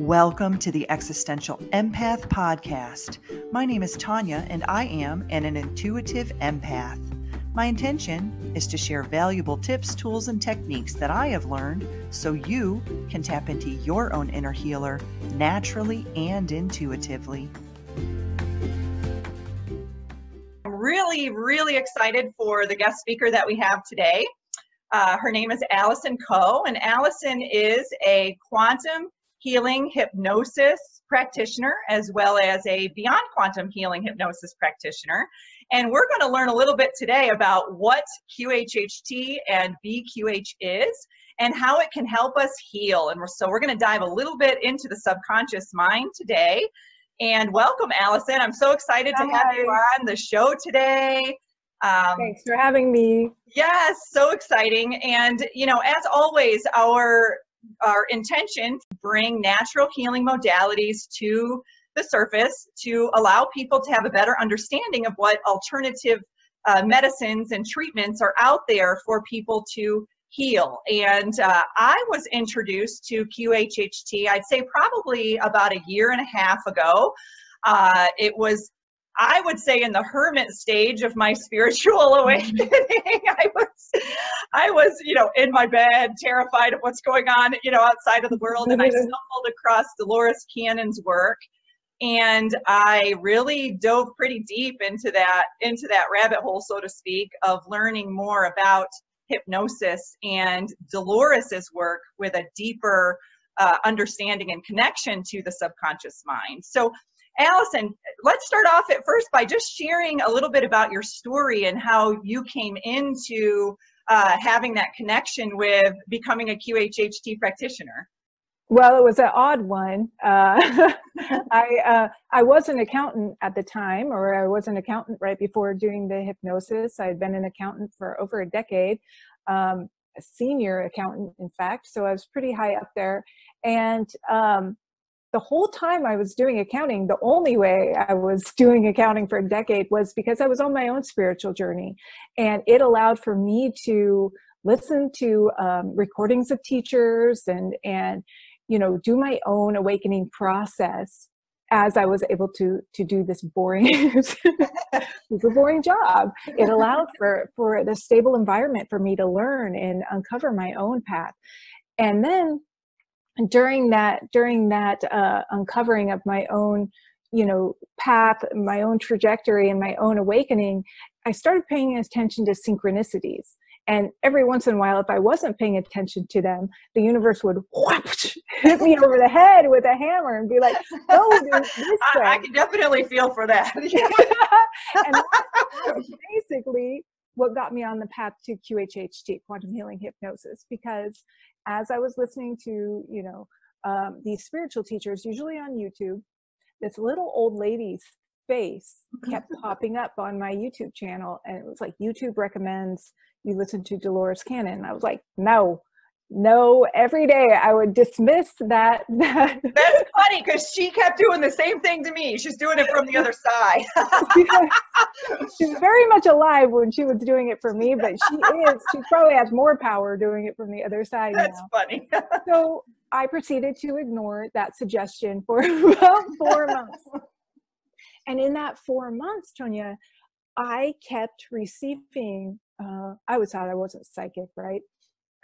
Welcome to the Existential Empath Podcast. My name is Tanya and I am an intuitive empath. My intention is to share valuable tips, tools, and techniques that I have learned so you can tap into your own inner healer naturally and intuitively. I'm really excited for the guest speaker that we have today. Her name is Allison Coe, and Allison is a quantum healing hypnosis practitioner as well as a beyond quantum healing hypnosis practitioner. And we're going to learn a little bit today about what QHHT and BQH is and how it can help us heal. And so we're going to dive a little bit into the subconscious mind today. And welcome, Allison. I'm so excited to have you on the show today. Thanks for having me. Yes, so exciting. And, you know, as always, our intention to bring natural healing modalities to the surface to allow people to have a better understanding of what alternative medicines and treatments are out there for people to heal. And I was introduced to QHHT, I'd say probably about a year and a half ago. It was, I would say, in the hermit stage of my spiritual awakening. I was, you know, in my bed, terrified of what's going on, you know, outside of the world. And I stumbled across Dolores Cannon's work, and I really dove pretty deep into that rabbit hole, so to speak, of learning more about hypnosis and Dolores's work with a deeper understanding and connection to the subconscious mind. So Allison, let's start off at first by just sharing a little bit about your story and how you came into having that connection with becoming a QHHT practitioner. Well, it was an odd one. I was an accountant at the time, or I was an accountant right before doing the hypnosis. I had been an accountant for over a decade, a senior accountant, in fact, so I was pretty high up there. And the whole time I was doing accounting, the only way I was doing accounting for a decade was because I was on my own spiritual journey. And it allowed for me to listen to recordings of teachers and you know, do my own awakening process as I was able to do this boring, super boring job. It allowed for the stable environment for me to learn and uncover my own path. And then during that uncovering of my own, you know, path, my own trajectory and my own awakening, I started paying attention to synchronicities. And every once in a while, if I wasn't paying attention to them, the universe would whoosh, hit me over the head with a hammer and be like, "Oh, this way." I can definitely feel for that. And that's basically what got me on the path to QHHT, Quantum Healing Hypnosis, because as I was listening to, you know, these spiritual teachers, usually on YouTube, this little old lady's face kept popping up on my YouTube channel, and it was like, YouTube recommends you listen to Dolores Cannon. I was like, no, every day I would dismiss that. That's funny, because she kept doing the same thing to me. She's doing it from the other side. She's very much alive when she was doing it for me, but she probably has more power doing it from the other side. That's now. Funny. So I proceeded to ignore that suggestion for about 4 months. And in that 4 months, Tonya, I kept receiving, I always thought I wasn't psychic, right?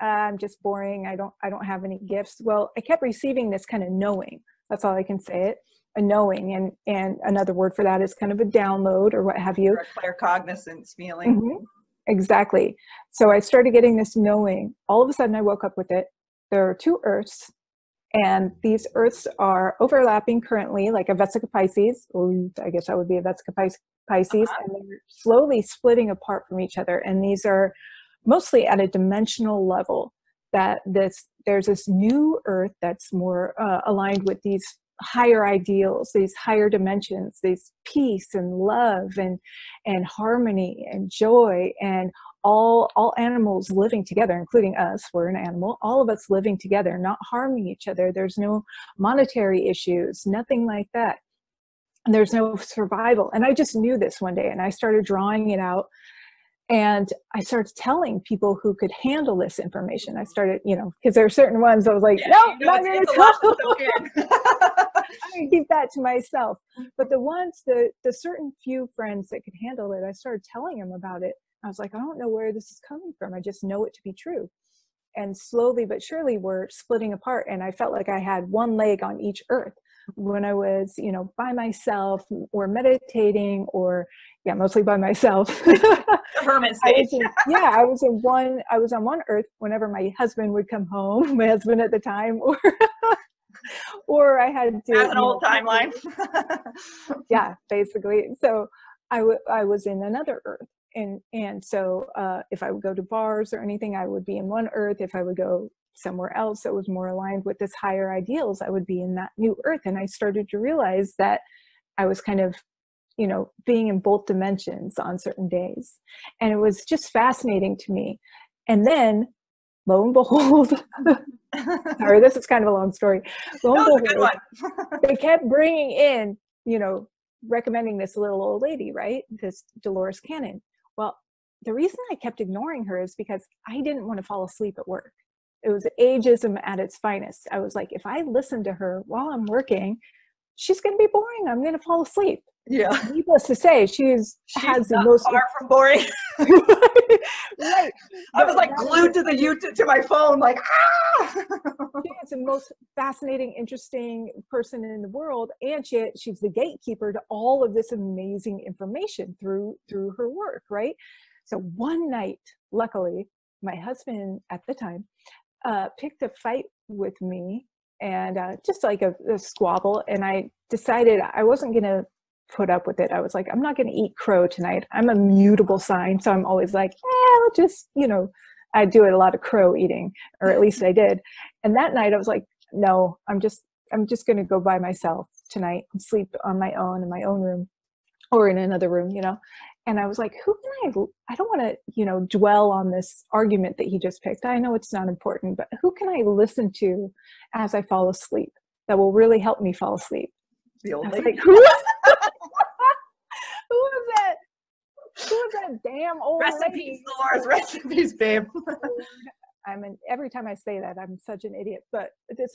I'm just boring. I don't have any gifts. Well, I kept receiving this kind of knowing. That's all I can say it. A knowing. And another word for that is kind of a download or what have you. Or a claircognizance feeling. Mm-hmm. Exactly. So I started getting this knowing. All of a sudden I woke up with it. There are 2 Earths. And these Earths are overlapping currently, like a Vesica Pisces, or I guess that would be a Vesica Pisces, and they're slowly splitting apart from each other. And these are mostly at a dimensional level, that there's this new Earth that's more aligned with these higher ideals, these higher dimensions, these peace and love and harmony and joy, and all animals living together, including us. We're an animal. All of us living together, not harming each other. There's no monetary issues, nothing like that. And there's no survival. And I just knew this one day, and I started drawing it out. And I started telling people who could handle this information. I started, because there are certain ones I was like, Yeah, no, not going to tell. I'm going to keep that to myself. But the ones, the certain few friends that could handle it, I started telling them about it. I was like, I don't know where this is coming from. I just know it to be true. And slowly but surely we're splitting apart. And I felt like I had one leg on each earth. When I was, by myself or meditating or, mostly by myself. Hermit stage. I was on one earth whenever my husband would come home, my husband at the time, or I had to. As an old timeline. Yeah, basically. So I was in another earth. And so if I would go to bars or anything, I would be in one earth. If I would go somewhere else that was more aligned with this higher ideals, I would be in that new earth. And I started to realize that I was kind of, being in both dimensions on certain days. And it was just fascinating to me. And then, lo and behold, sorry, this is kind of a long story. Lo and behold, a good one. They kept bringing in, recommending this little old lady, right? This Dolores Cannon. Well, the reason I kept ignoring her is because I didn't want to fall asleep at work. It was ageism at its finest. I was like, if I listen to her while I'm working, she's going to be boring. I'm going to fall asleep. Yeah. Needless to say, she's has the most far from boring. Right. I was like glued to to my phone, like She is the most fascinating, interesting person in the world, and she's the gatekeeper to all of this amazing information through her work, right? So one night, luckily, my husband at the time picked a fight with me, and just like a squabble, and I decided I wasn't going to put up with it. I was like, I'm not going to eat crow tonight. I'm a mutable sign, so I'm always like, I'll just, I do a lot of crow eating, or at least I did. And that night I was like, no, I'm just going to go by myself tonight and sleep on my own in my own room or in another room, And I was like, I don't want to, dwell on this argument that he just picked. I know it's not important, but who can I listen to as I fall asleep that will really help me fall asleep? The old lady. Like, who was that? Who was that damn old lady? Dolores, recipes, babe. Every time I say that, I'm such an idiot. But this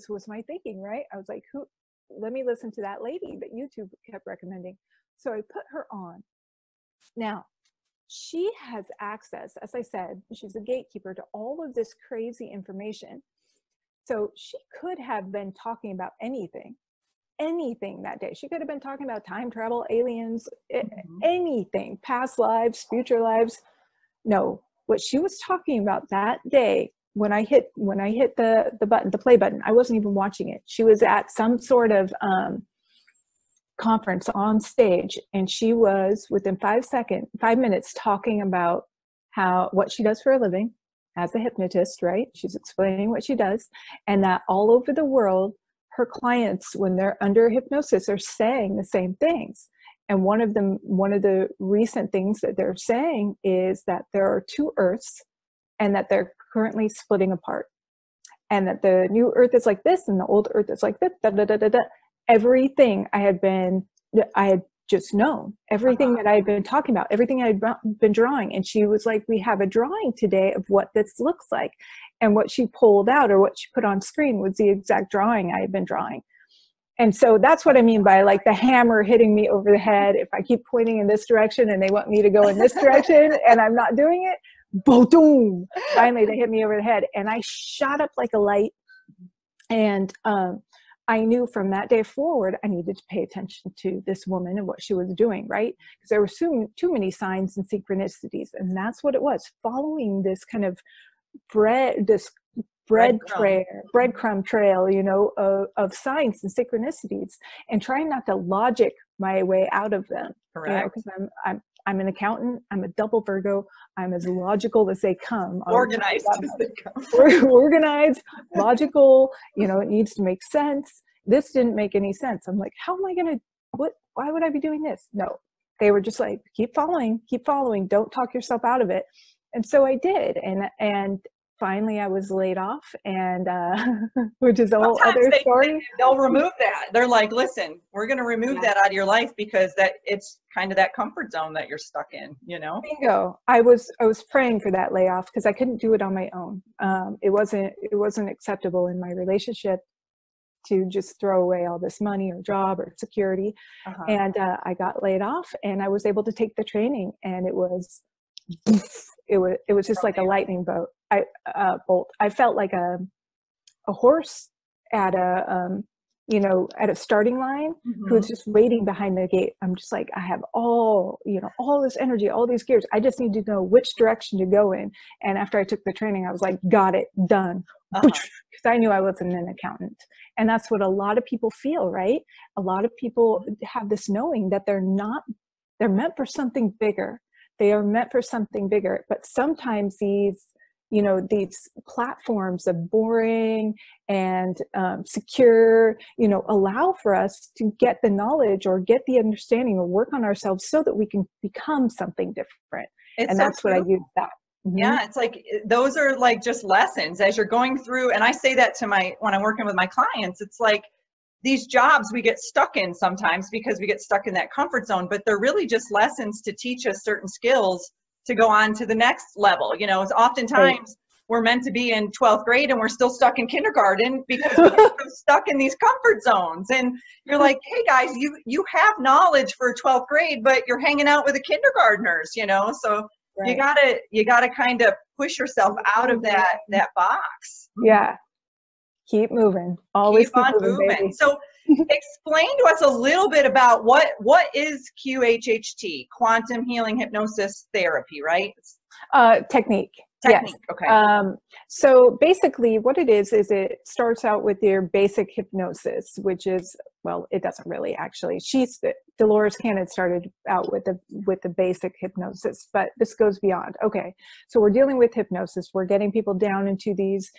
was my thinking, right? I was like, let me listen to that lady that YouTube kept recommending. So I put her on. Now, she has access, as I said, she's a gatekeeper to all of this crazy information. So she could have been talking about anything that day. She could have been talking about time travel, aliens, anything, past lives, future lives. No, what she was talking about that day when I hit the button, the play button, I wasn't even watching it. She was at some sort of conference on stage, and she was within 5 minutes talking about what she does for a living as a hypnotist, right? She's explaining what she does, and that all over the world, her clients, when they're under hypnosis, are saying the same things. And one of the recent things that they're saying is that there are two earths and that they're currently splitting apart. And that the new earth is like this and the old earth is like this, da, da, da, da, da. Everything I had just known, everything that I had been talking about, everything I had been drawing. And she was like, we have a drawing today of what this looks like. And what she pulled out or what she put on screen was the exact drawing I had been drawing. And so that's what I mean by like the hammer hitting me over the head. If I keep pointing in this direction and they want me to go in this direction and I'm not doing it, boom, finally they hit me over the head. And I shot up like a light. And I knew from that day forward, I needed to pay attention to this woman and what she was doing, right? Because there were too many signs and synchronicities. And that's what it was, following this kind of breadcrumb trail, of signs and synchronicities, and trying not to logic my way out of them. Correct. Because I'm an accountant. I'm a double Virgo. I'm as logical as they come. Organized as they come. Organized, logical. It needs to make sense. This didn't make any sense. I'm like, how am I gonna? Why would I be doing this? No, they were just like, keep following. Don't talk yourself out of it. And so I did. And finally I was laid off, and which is a whole Sometimes other story. they'll remove that. They're like, listen, we're going to remove that out of your life because that it's kind of that comfort zone that you're stuck in, you know? Bingo. I was praying for that layoff because I couldn't do it on my own. It wasn't acceptable in my relationship to just throw away all this money or job or security. And I got laid off, and I was able to take the training, and it was just like a lightning bolt. I felt like a horse at a starting line who's just waiting behind the gate. I'm just like, I have all this energy, all these gears. I just need to know which direction to go in. And after I took the training, I was like, got it, done. Because I knew I wasn't an accountant. And that's what a lot of people feel, right? A lot of people have this knowing that they're meant for something bigger. They are meant for something bigger. But sometimes these platforms of boring and secure, allow for us to get the knowledge or get the understanding or work on ourselves so that we can become something different. And that's what I use that. Yeah, it's like those are like just lessons as you're going through. And I say that to when I'm working with my clients, it's like these jobs we get stuck in sometimes because we get stuck in that comfort zone, but they're really just lessons to teach us certain skills to go on to the next level. It's oftentimes we're meant to be in 12th grade and we're still stuck in kindergarten because we're so stuck in these comfort zones. And you're like, hey guys, you have knowledge for 12th grade, but you're hanging out with the kindergartners, so you gotta kind of push yourself out of that box. Yeah. Keep moving. Always keep on moving. Baby. So explain to us a little bit about what is QHHT, Quantum Healing Hypnosis Therapy, right? Technique. Technique, yes. Okay. So basically what it is it starts out with your basic hypnosis, which is, well, it doesn't really actually. Dolores Cannon started out with the basic hypnosis, but this goes beyond. Okay. So we're dealing with hypnosis. We're getting people down into these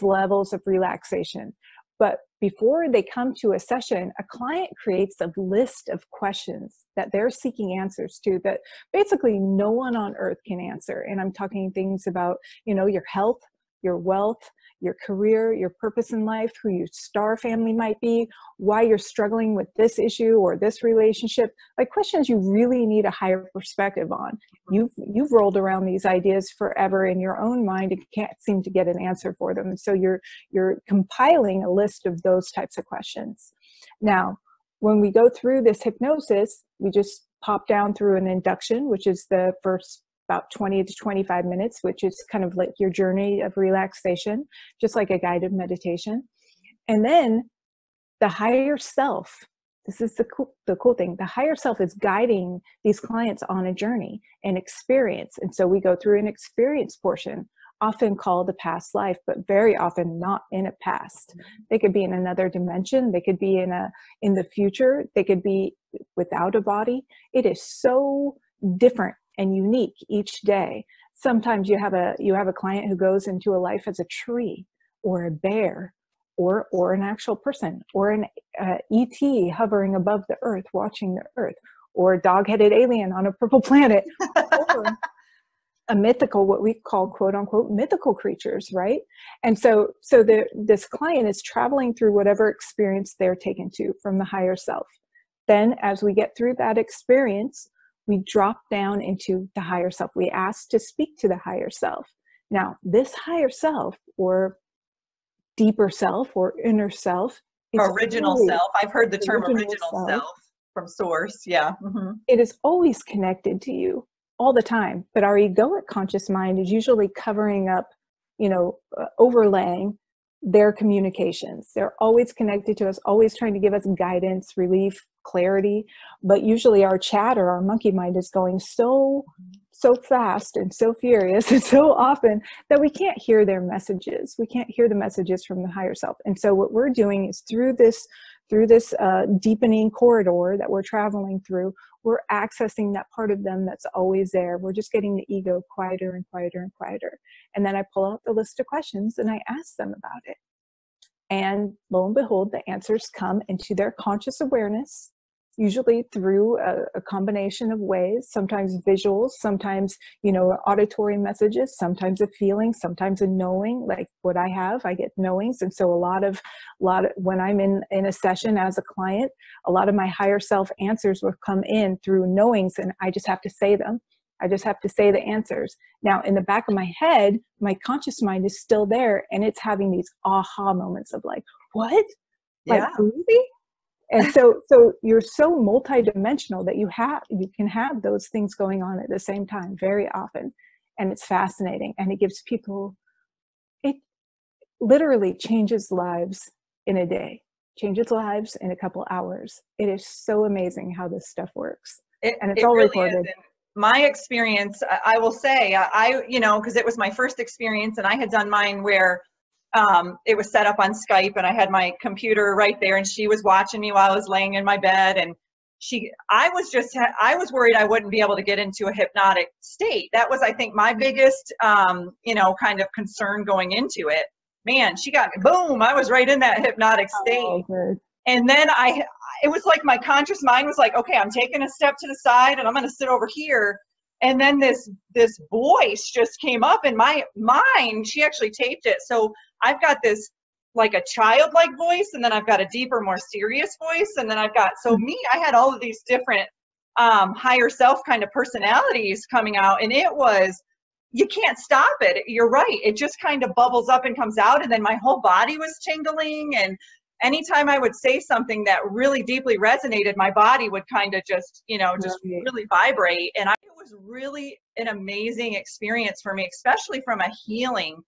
levels of relaxation. But before they come to a session, a client creates a list of questions that they're seeking answers to that basically no one on earth can answer. And I'm talking things about, your health, your wealth, your career, your purpose in life, who your star family might be, why you're struggling with this issue or this relationship, like questions you really need a higher perspective on. You've rolled around these ideas forever in your own mind and can't seem to get an answer for them. And so you're compiling a list of those types of questions. Now, when we go through this hypnosis, we just pop down through an induction, which is the first about 20 to 25 minutes, which is kind of like your journey of relaxation, just like a guided meditation. And then the higher self, this is the cool thing, the higher self is guiding these clients on a journey, an experience. And so we go through an experience portion, often called a past life, but very often not in a past. They could be in another dimension. They could be in the future. They could be without a body. It is so different and unique each day. Sometimes you have a client who goes into a life as a tree or a bear or an actual person or an ET hovering above the earth, watching the earth, or a dog-headed alien on a purple planet, or a mythical, what we call quote unquote mythical creatures, right? And so this client is traveling through whatever experience they're taken to from the higher self. Then as we get through that experience, we drop down into the higher self. We ask to speak to the higher self. Now, this higher self or deeper self or inner self is original self. I've heard the term original self from source. Yeah. Mm-hmm. It is always connected to you all the time. But our egoic conscious mind is usually covering up, overlaying their communications. They're always connected to us, always trying to give us guidance, relief, clarity. But usually our chatter, our monkey mind is going so fast and so furious and so often that we can't hear their messages. We can't hear the messages from the higher self. And so what we're doing is through this deepening corridor that we're traveling through, we're accessing that part of them that's always there. We're just getting the ego quieter and quieter and quieter. And then I pull out the list of questions and I ask them about it. And lo and behold, the answers come into their conscious awareness. usually through a combination of ways, sometimes visuals, sometimes, auditory messages, sometimes a feeling, sometimes a knowing, like what I get knowings. And so a lot of when I'm in a session as a client, a lot of my higher self answers will come in through knowings, and I just have to say them. I just have to say the answers. Now, in the back of my head, my conscious mind is still there, and it's having these aha moments of like, what? Like, Yeah. really? And so you're so multidimensional that you can have those things going on at the same time very often. And it's fascinating. And it gives people, it literally changes lives in a day, changes lives in a couple hours. It is so amazing how this stuff works. And it's all really recorded. is. My experience, I will say, because it was my first experience, and I had done mine where it was set up on Skype, and I had my computer right there, and she was watching me while I was laying in my bed, and I was worried I wouldn't be able to get into a hypnotic state. That was, I think, my biggest, kind of concern going into it. Man, she got me, boom, I was right in that hypnotic state. Oh, good. And then it was like my conscious mind was like, okay, I'm taking a step to the side and I'm going to sit over here. And then this voice just came up in my mind. She actually taped it. So I've got this like a childlike voice, and then I've got a deeper, more serious voice. And then I had all of these different higher self kind of personalities coming out. And you can't stop it. You're right. It just kind of bubbles up and comes out. And then my whole body was tingling, and anytime I would say something that really deeply resonated, my body would kind of just really vibrate. And it was really an amazing experience for me, especially from a healing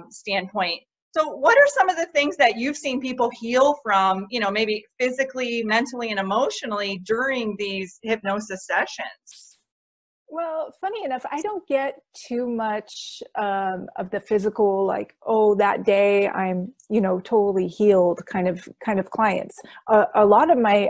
standpoint. So what are some of the things that you've seen people heal from, maybe physically, mentally, and emotionally during these hypnosis sessions? Well, funny enough, I don't get too much of the physical, like, oh, that day I'm, totally healed kind of clients. A lot of my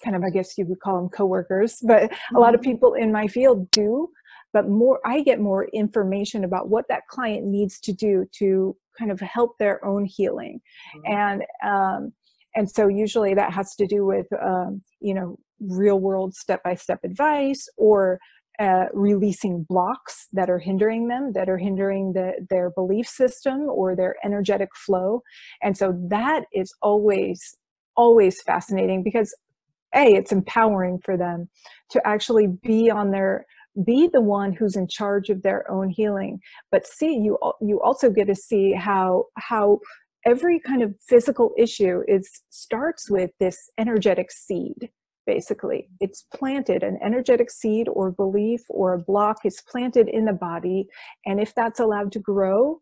I guess you would call them coworkers, but a lot of people in my field do. But I get more information about what that client needs to do to kind of help their own healing, and so usually that has to do with real world step-by-step advice, or releasing blocks that are hindering them, that are hindering their belief system or their energetic flow. And so that is always fascinating, because it's empowering for them to actually be the one who's in charge of their own healing. But you also get to see how every kind of physical issue starts with this energetic seed. Basically, it's planted, an energetic seed or belief or a block is planted in the body. And if that's allowed to grow,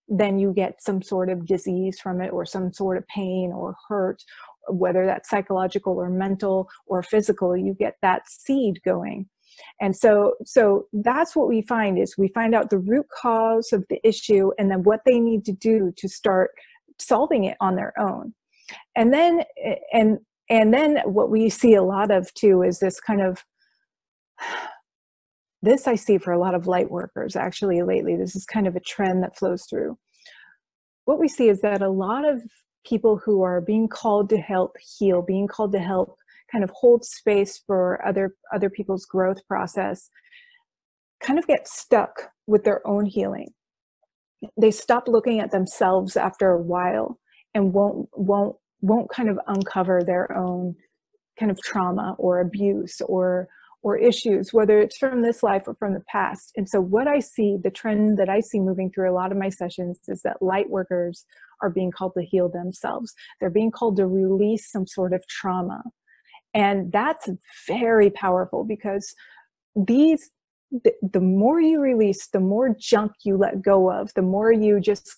then you get some sort of disease from it, or some sort of pain or hurt, whether that's psychological or mental or physical. You get that seed going. And so that's what we find out the root cause of the issue, and then what they need to do to start solving it on their own. And then what we see a lot of too is this kind of, this I see for a lot of light workers actually lately. This is kind of a trend that flows through. What we see is that a lot of people who are being called to help heal, being called to help kind of hold space for other people's growth process, kind of get stuck with their own healing. They stop looking at themselves after a while, and won't kind of uncover their own kind of trauma or abuse or issues, whether it's from this life or from the past. And so the trend that I see moving through a lot of my sessions is that light workers are being called to heal themselves. They're being called to release some sort of trauma. And that's very powerful, because the more you release, the more junk you let go of, the more you just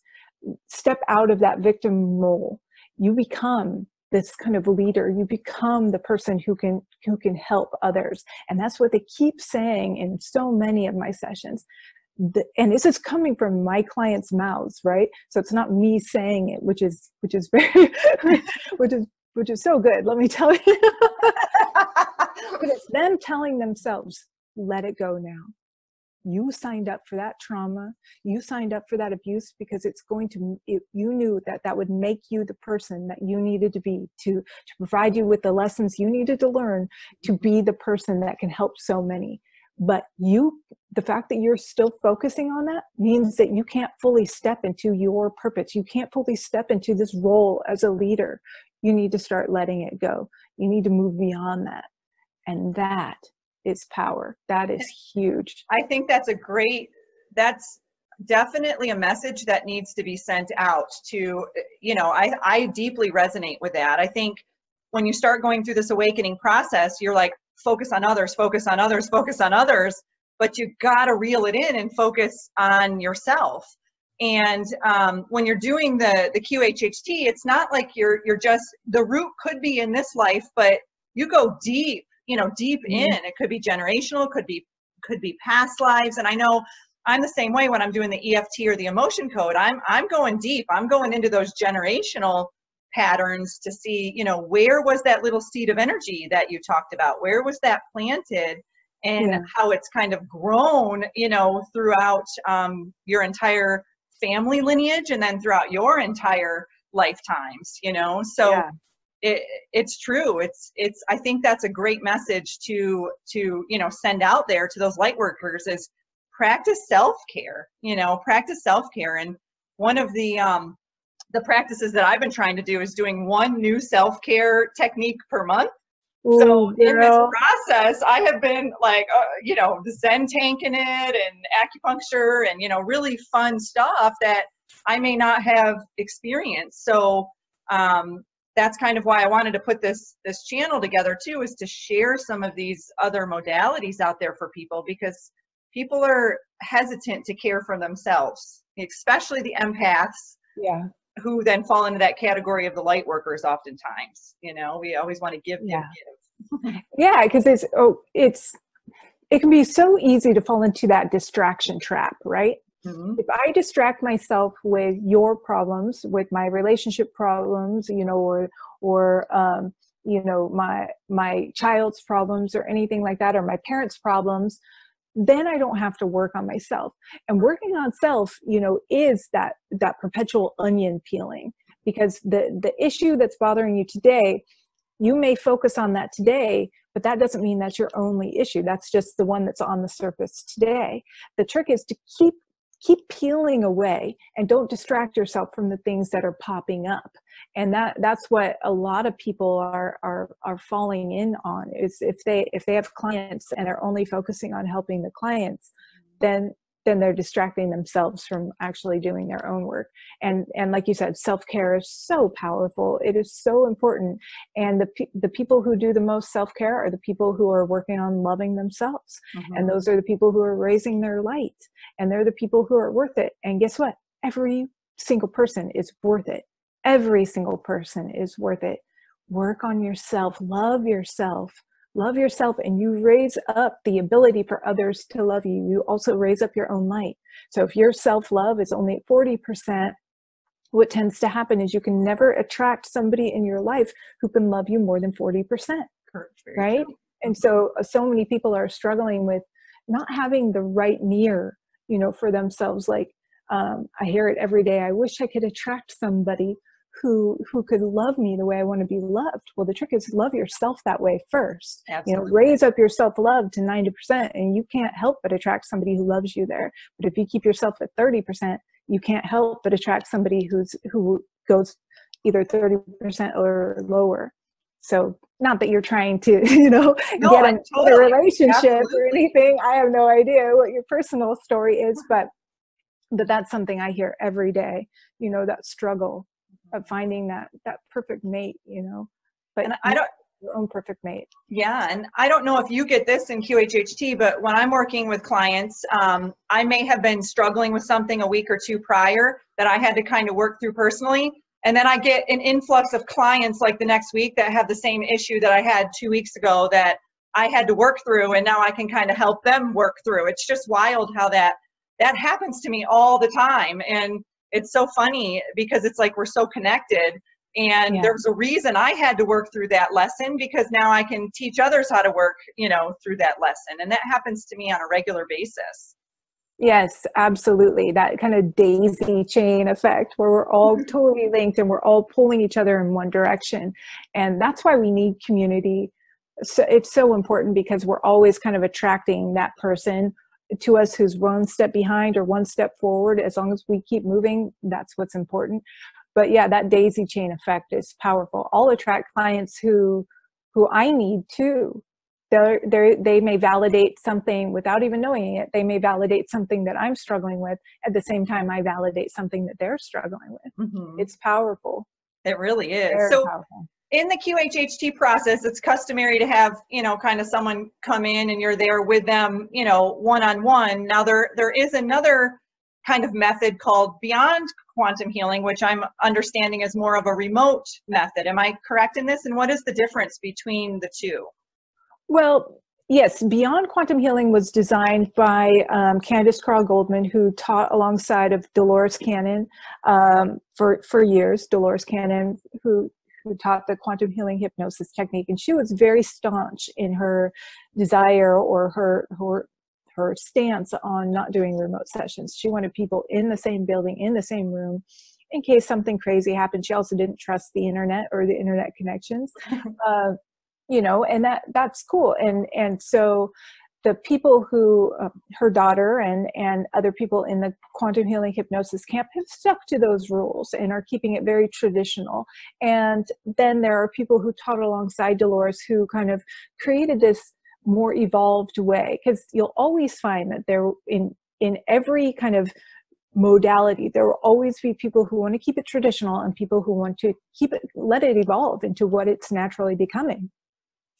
step out of that victim role, you become this kind of leader. You become the person who can help others. And that's what they keep saying in so many of my sessions. And this is coming from my clients' mouths, right? So it's not me saying it, which is very, which is so good, let me tell you. But it's them telling themselves, let it go now. You signed up for that trauma. You signed up for that abuse because it's going to, you knew that that would make you the person that you needed to be, to provide you with the lessons you needed to learn to be the person that can help so many. But the fact that you're still focusing on that means that you can't fully step into your purpose. You can't fully step into this role as a leader. You need to start letting it go. You need to move beyond that. And that is power. That is huge. I think that's definitely a message that needs to be sent out to, I deeply resonate with that. I think when you start going through this awakening process, you're like, focus on others, focus on others, focus on others, but you got to reel it in and focus on yourself. And when you're doing the QHHT, it's not like you're just, the root could be in this life, but you go deep, deep in. It could be generational, could be past lives. And I know I'm the same way when I'm doing the EFT or the emotion code. I'm going deep. I'm going into those generational patterns to see, where was that little seed of energy that you talked about? Where was that planted? And how it's kind of grown, throughout your entire family lineage and then throughout your entire lifetimes, so it's true. I think that's a great message to send out there to those light workers is practice self-care, practice self-care. And one of the practices that I've been trying to do is doing one new self-care technique per month. Ooh, so in this girl. process, I have been like, Zen tanking it and acupuncture and, really fun stuff that I may not have experienced. So that's kind of why I wanted to put this channel together too, is to share some of these other modalities out there for people, because people are hesitant to care for themselves, especially the empaths. Yeah. Who then fall into that category of the light workers oftentimes. We always want to give. Yeah, because it can be so easy to fall into that distraction trap, right? Mm-hmm. If I distract myself with your problems, with my relationship problems, or my child's problems or anything like that, or my parents' problems, then I don't have to work on myself. And working on self, is that perpetual onion peeling, because the issue that's bothering you today, you may focus on that today, but that doesn't mean that's your only issue. That's just the one that's on the surface today. The trick is to keep peeling away and don't distract yourself from the things that are popping up. And that's what a lot of people are falling in on, is if they have clients and they're only focusing on helping the clients, then they're distracting themselves from actually doing their own work. And like you said, self-care is so powerful. It is so important. And the people who do the most self-care are the people who are working on loving themselves. Mm-hmm. And those are the people who are raising their light. And they're the people who are worth it. And guess what? Every single person is worth it. Every single person is worth it. Work on yourself. Love yourself. Love yourself, and you raise up the ability for others to love you. You also raise up your own light. So if your self-love is only at 40%, what tends to happen is you can never attract somebody in your life who can love you more than 40%. Right? And so many people are struggling with not having the right mirror, for themselves. Like, I hear it every day. I wish I could attract somebody who could love me the way I want to be loved. Well, the trick is love yourself that way first. Absolutely. Raise up your self-love to 90%, and you can't help but attract somebody who loves you there. But if you keep yourself at 30%, you can't help but attract somebody who goes either 30% or lower. So not that you're trying to, get into a relationship or anything. I have no idea what your personal story is, but that's something I hear every day, that struggle of finding that perfect mate, but I don't, your own perfect mate. Yeah. And I don't know if you get this in QHHT, but when I'm working with clients, I may have been struggling with something a week or two prior that I had to kind of work through personally. And then I get an influx of clients like the next week that have the same issue that I had 2 weeks ago that I had to work through. And now I can kind of help them work through. It's just wild how that happens to me all the time. And it's so funny because it's like we're so connected, and there's a reason I had to work through that lesson, because now I can teach others how to work, through that lesson. And that happens to me on a regular basis. Yes, absolutely. That kind of daisy chain effect where we're all totally linked and we're all pulling each other in one direction. And that's why we need community. So it's so important because we're always kind of attracting that person to us who's one step behind or one step forward. As long as we keep moving, that's what's important. But yeah, that daisy chain effect is powerful. I'll attract clients who I need too. They may validate something without even knowing it. They may validate something that I'm struggling with. At the same time, I validate something that they're struggling with. It's powerful. It really is. Very So powerful. in the QHHT process, it's customary to have, kind of someone come in and you're there with them, one-on-one. Now there is another kind of method called Beyond Quantum Healing, which I'm understanding is more of a remote method. Am I correct in this? And what is the difference between the two? Well, yes, Beyond Quantum Healing was designed by Candace Carl Goldman, who taught alongside of Dolores Cannon for years. Dolores Cannon, who taught the quantum healing hypnosis technique, and she was very staunch in her desire or her stance on not doing remote sessions. She wanted people in the same building, in the same room, in case something crazy happened. She also didn't trust the internet or the internet connections. And that's cool. And so the people who, her daughter and other people in the quantum healing hypnosis camp have stuck to those rules and are keeping it very traditional. And then there are people who taught alongside Dolores who kind of created this more evolved way, because you'll always find that there in every kind of modality, there will always be people who want to keep it traditional and people who want to let it evolve into what it's naturally becoming.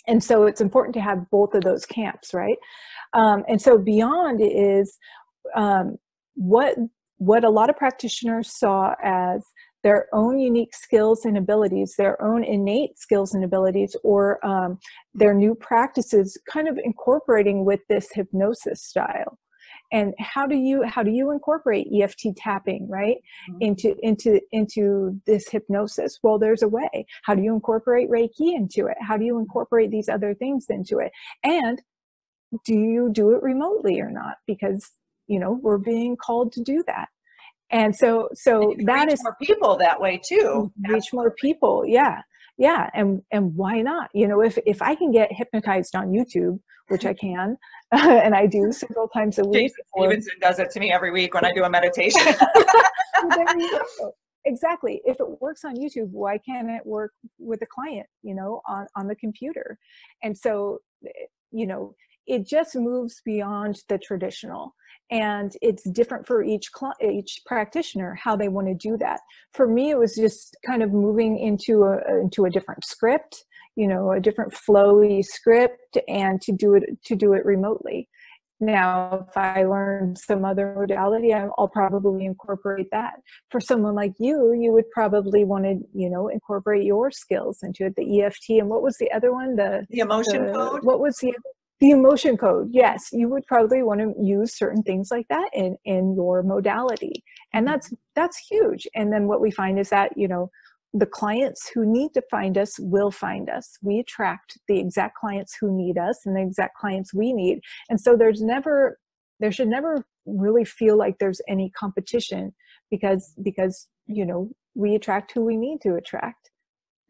And so it's important to have both of those camps, right? And so Beyond is what a lot of practitioners saw as their own unique skills and abilities, their own innate skills and abilities, or their new practices kind of incorporating with this hypnosis style. And how do you incorporate EFT tapping, right, into this hypnosis? Well, there's a way. How do you incorporate Reiki into it? How do you incorporate these other things into it? And do you do it remotely or not? Because we're being called to do that. And so that is more people that way too. Reach more people, yeah. And why not? If I can get hypnotized on YouTube, which I can, and I do several times a week. Jason Stevenson does it to me every week when I do a meditation. Exactly. If it works on YouTube, why can't it work with a client, on the computer? And so, it just moves beyond the traditional. And it's different for each practitioner, how they want to do that. For me, it was just kind of moving into a different script, a different flowy script, and to do it remotely. Now, if I learn some other modality, I'll probably incorporate that. For someone like you would probably want to, incorporate your skills into it, the EFT. And what was the other one? The emotion code? What was the emotion code? Yes, you would probably want to use certain things like that in your modality. And that's huge. And then what we find is that, the clients who need to find us will find us. We attract the exact clients who need us and the exact clients we need. And so there should never really feel like there's any competition because we attract who we need to attract.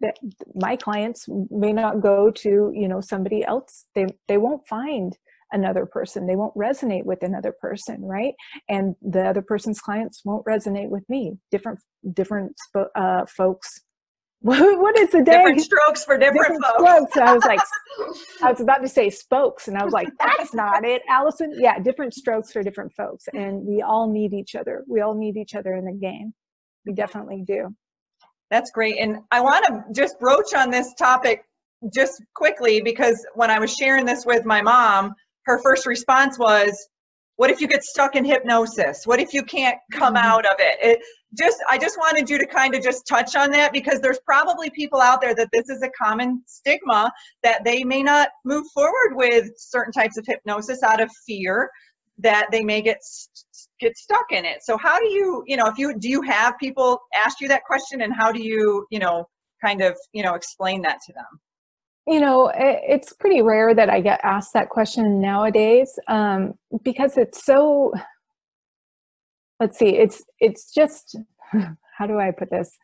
That my clients may not go to, somebody else. They won't find another person. They won't resonate with another person, right? And the other person's clients won't resonate with me. Different folks. What is the day? Different strokes for different folks. Strokes. I was about to say spokes, and I was like, that's not it, Allison. Yeah, different strokes for different folks, and we all need each other. We all need each other in the game. We definitely do. That's great. And I want to just broach on this topic just quickly, because when I was sharing this with my mom, her first response was, what if you get stuck in hypnosis? What if you can't come out of it? I just wanted you to kind of just touch on that, because there's probably people out there that this is a common stigma, that they may not move forward with certain types of hypnosis out of fear that they may get stuck in it. So how do you, do you have people ask you that question, and how do you, kind of, explain that to them? It's pretty rare that I get asked that question nowadays, because it's so let's see, it's just, how do I put this?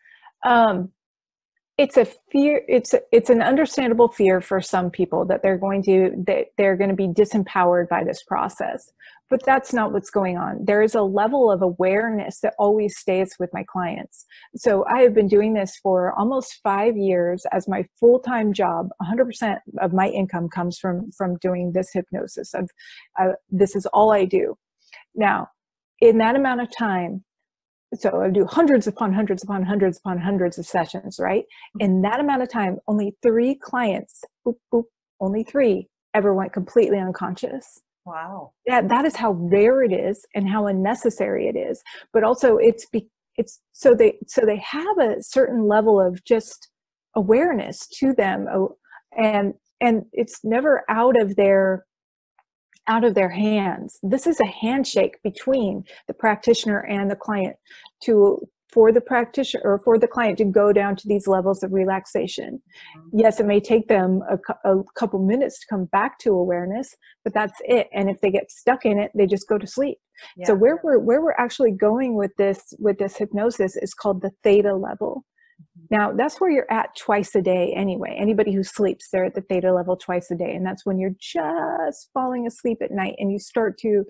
It's a fear. It's an understandable fear for some people that they're going to be disempowered by this process, but that's not what's going on. There is a level of awareness that always stays with my clients. So I have been doing this for almost 5 years as my full-time job. 100% of my income comes from doing this hypnosis. This is all I do. Now, in that amount of time, so I do hundreds upon hundreds upon hundreds upon hundreds of sessions, right? In that amount of time, only 3 clients, only 3 ever went completely unconscious. Wow. Yeah, that is how rare it is and how unnecessary it is. But also so they have a certain level of just awareness to them, and it's never out of their hands. This is a handshake between the practitioner and the client for the practitioner or for the client to go down to these levels of relaxation. Yes, it may take them a couple minutes to come back to awareness, but that's it. And if they get stuck in it, they just go to sleep. Yeah. So where we're actually going with this hypnosis is called the theta level. Now, that's where you're at twice a day anyway. Anybody who sleeps, they're at the theta level twice a day. And that's when you're just falling asleep at night and you start to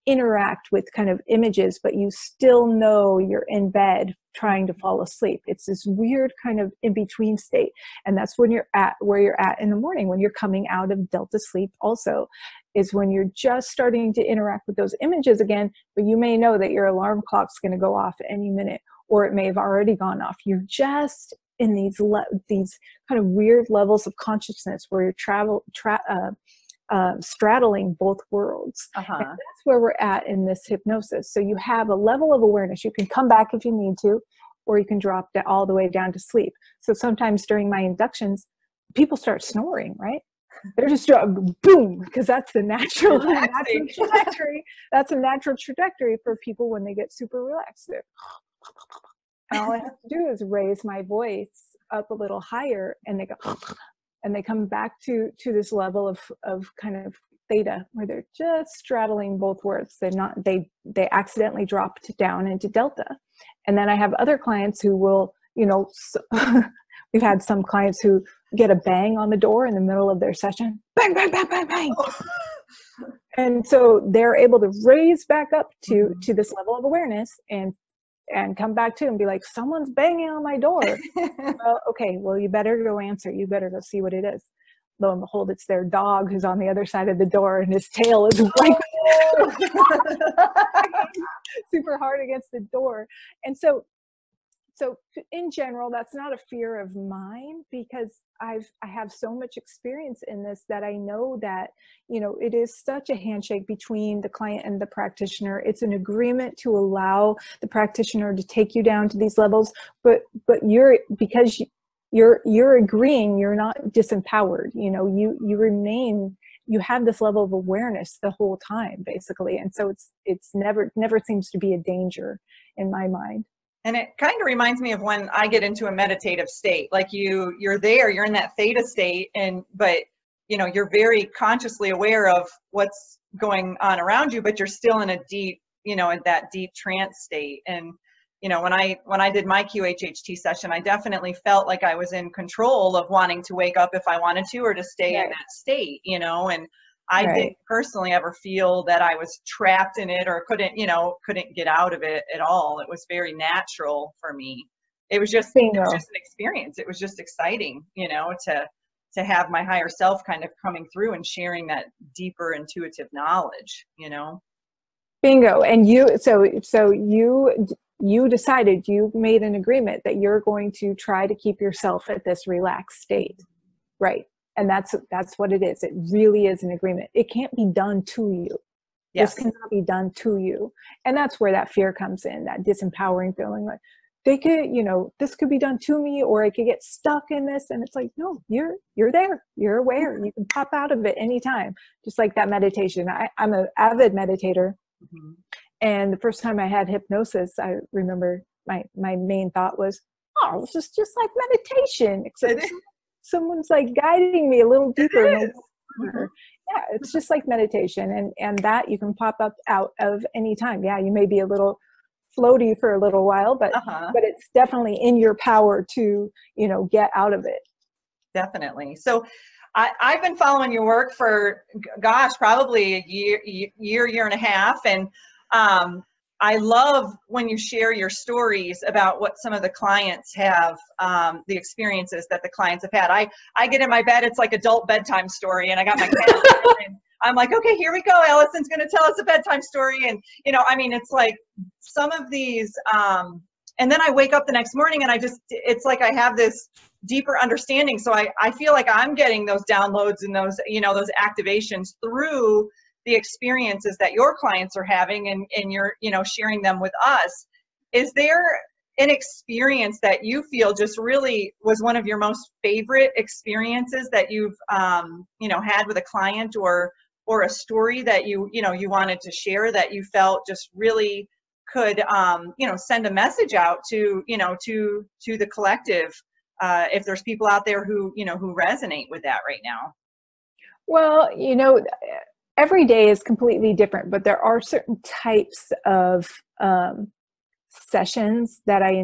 interact with kind of images, but you still know you're in bed trying to fall asleep. It's this weird kind of in-between state. And that's when you're at where you're at in the morning, when you're coming out of delta sleep also, is when you're just starting to interact with those images again, but you may know that your alarm clock's going to go off any minute, or it may have already gone off. You're just in these kind of weird levels of consciousness where you're straddling both worlds. And that's where we're at in this hypnosis. So you have a level of awareness. You can come back if you need to, or you can drop all the way down to sleep. So sometimes during my inductions, people start snoring, right? They're just boom, because that's the natural trajectory. That's a natural trajectory for people when they get super relaxed. And all I have to do is raise my voice up a little higher, and they go, and they come back to this level of kind of theta, where they're just straddling both worlds. They accidentally dropped down into delta. And then I have other clients who will, we've had some clients who get a bang on the door in the middle of their session, bang, bang, bang, bang, bang. And so they're able to raise back up to this level of awareness and come back to and be like, someone's banging on my door. Okay, well, you better go answer. You better go see what it is. Lo and behold, it's their dog who's on the other side of the door, and his tail is like super hard against the door. And so in general, that's not a fear of mine, because I have so much experience in this that I know that, it is such a handshake between the client and the practitioner. It's an agreement to allow the practitioner to take you down to these levels, but because you're agreeing, you're not disempowered. You have this level of awareness the whole time, basically. And so it's never seems to be a danger in my mind. And it kind of reminds me of when I get into a meditative state, like you're in that theta state, but you're very consciously aware of what's going on around you, but you're still in a deep, in that deep trance state. And, when I did my QHHT session, I definitely felt like I was in control of wanting to wake up if I wanted to, or to stay in that state, and I didn't personally ever feel that I was trapped in it or couldn't get out of it at all. It was very natural for me. It was just an experience. It was just exciting, to have my higher self kind of coming through and sharing that deeper intuitive knowledge, Bingo. And you decided, you made an agreement that you're going to try to keep yourself at this relaxed state, right? And that's what it is. It really is an agreement. It can't be done to you. Yes. This cannot be done to you. And that's where that fear comes in, that disempowering feeling, like they could, this could be done to me, or I could get stuck in this. And it's like, no, you're there. You're aware. You can pop out of it anytime. Just like that meditation. I'm an avid meditator. Mm-hmm. And the first time I had hypnosis, I remember my main thought was, oh, this is just like meditation, except someone's like guiding me a little deeper. Yeah, it's just like meditation, and that you can pop up out of any time. Yeah, you may be a little floaty for a little while, but Uh-huh. but it's definitely in your power to, get out of it. Definitely. So I've been following your work for, gosh, probably a year and a half. And I love when you share your stories about what some of the clients have, the experiences that the clients have had. I get in my bed, it's like adult bedtime story, and I got my cat and I'm like, okay, here we go. Allison's going to tell us a bedtime story. And, it's like some of these, and then I wake up the next morning and it's like I have this deeper understanding. So I feel like I'm getting those downloads and those, those activations through the experiences that your clients are having, and you're, sharing them with us. Is there an experience that you feel just really was one of your most favorite experiences that you've, had with a client, or a story that you wanted to share that you felt just really could, send a message out to, to the collective, if there's people out there who, who resonate with that right now? Well, every day is completely different, but there are certain types of sessions that I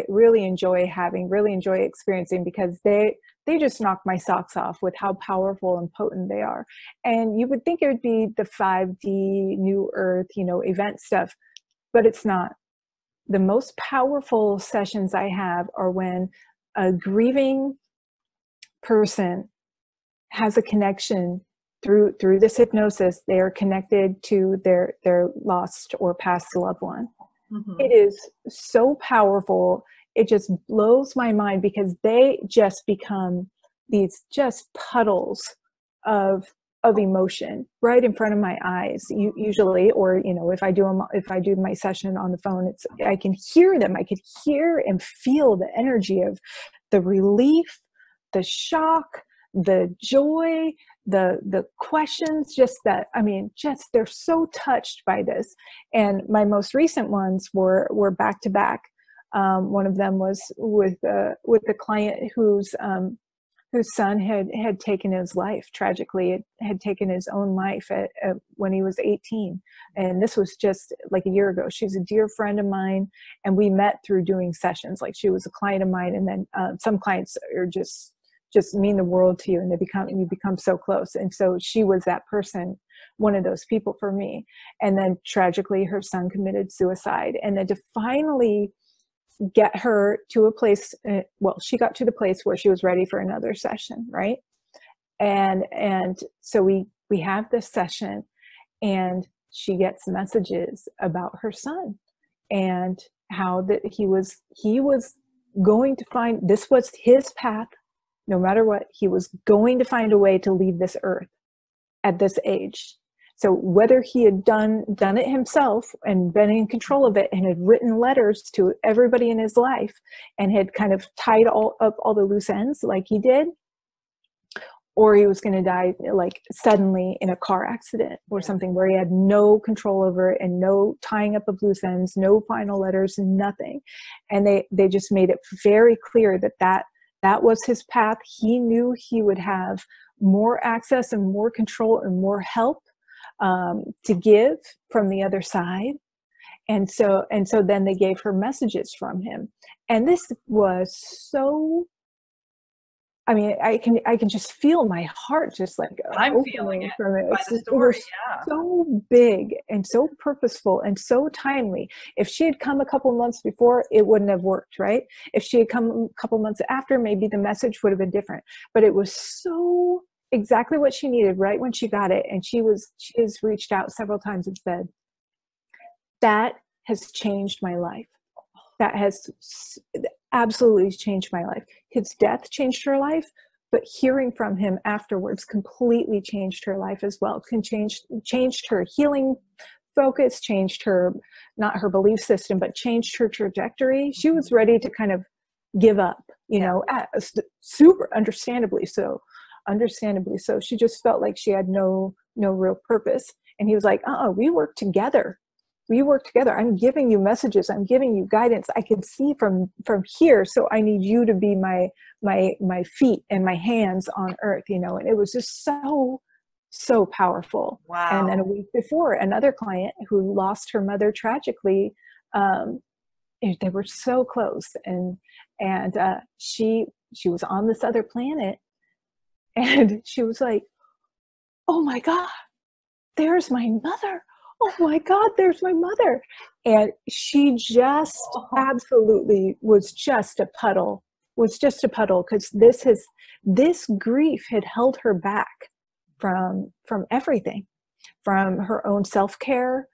really enjoy having, really enjoy experiencing, because they just knock my socks off with how powerful and potent they are. And you would think it would be the 5D, New Earth, event stuff, but it's not. The most powerful sessions I have are when a grieving person has a connection through this hypnosis. They are connected to their lost or past loved one. Mm-hmm. It is so powerful. It just blows my mind, because they just become these just puddles of emotion right in front of my eyes, usually, or if I do my session on the phone, I can hear them. I could hear and feel the energy of the relief, the shock, the joy, the questions, just they're so touched by this. And my most recent ones were back to back. One of them was with a client whose son had taken his life tragically. It had taken his own life when he was 18. And this was just like a year ago. She's a dear friend of mine, and we met through doing sessions. Like, she was a client of mine, and then some clients are just mean the world to you, and you become so close. And so she was that person, one of those people for me. And then tragically, her son committed suicide. And then to finally get her to a place, she got to the place where she was ready for another session, right? And so we have this session, and she gets messages about her son, and how that he was going to find, this was his path. No matter what, he was going to find a way to leave this earth at this age. So whether he had done it himself and been in control of it, and had written letters to everybody in his life, and had kind of tied up all the loose ends like he did, or he was going to die like suddenly in a car accident or something, where he had no control over it, and no tying up of loose ends, no final letters, nothing. And they just made it very clear that was his path. He knew he would have more access and more control and more help to give from the other side. And so then they gave her messages from him. And this was so, I can just feel my heart just like I'm feeling it from it. by the story. Yeah. So big and so purposeful and so timely. If she had come a couple months before, it wouldn't have worked, right? If she had come a couple months after, maybe the message would have been different. But it was so exactly what she needed right when she got it. And she has reached out several times and said, that has changed my life. That has absolutely changed my life. His death changed her life, but hearing from him afterwards completely changed her life as well. Changed her healing focus, changed her, not her belief system, but changed her trajectory. She was ready to kind of give up, super understandably so. She just felt like she had no real purpose. And he was like, we work together. I'm giving you messages. I'm giving you guidance. I can see from here. So I need you to be my feet and my hands on earth, and it was just so powerful. Wow. And then a week before, another client who lost her mother tragically, they were so close, and she was on this other planet, and she was like, oh my God, there's my mother. Oh my God, there's my mother. And she just absolutely was just a puddle, because this grief had held her back from everything, from her own self-care,